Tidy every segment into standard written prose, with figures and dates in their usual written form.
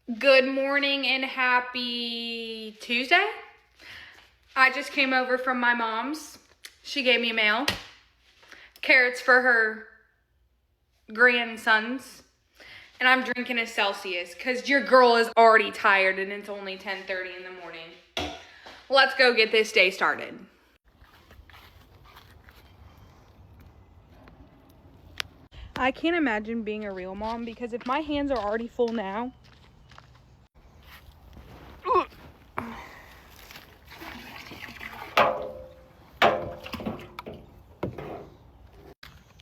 Good morning and happy Tuesday. I just came over from my mom's. She gave me mail. Carrots for her grandsons. And I'm drinking a Celsius because your girl is already tired and it's only 10:30 in the morning. Let's go get this day started. I can't imagine being a real mom because if my hands are already full now.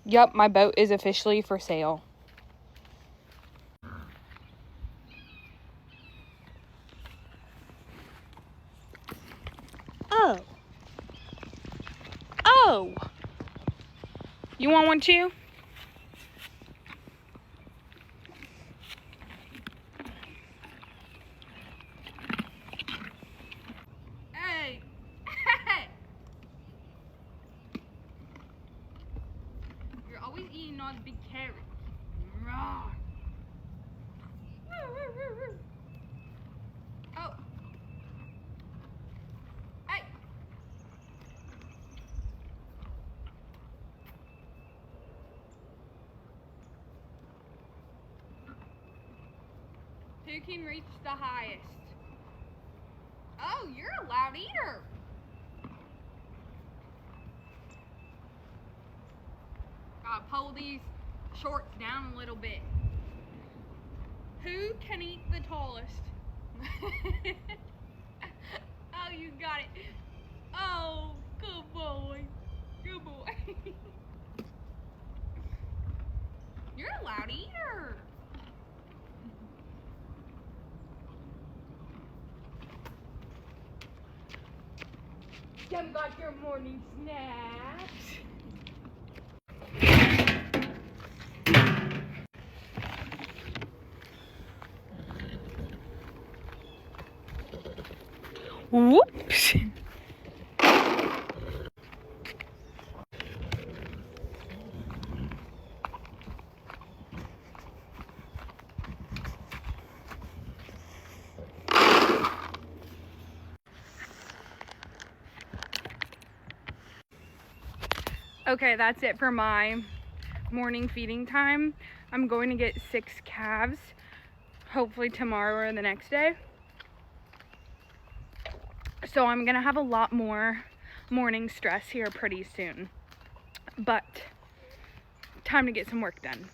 Yup, my boat is officially for sale. Oh. You want one too? Hey. You're always eating all the big carrots. Rawr. Oh. Hey. Who can reach the highest? Oh, you're a loud eater. Gotta pull these shorts down a little bit. Who can eat the tallest? Oh, you got it. Oh, good boy. Good boy. You're a loud eater. You got your morning snacks. Whoops. Okay, that's it for my morning feeding time. I'm going to get 6 calves, hopefully tomorrow or the next day. So I'm gonna have a lot more morning stress here pretty soon. But time to get some work done.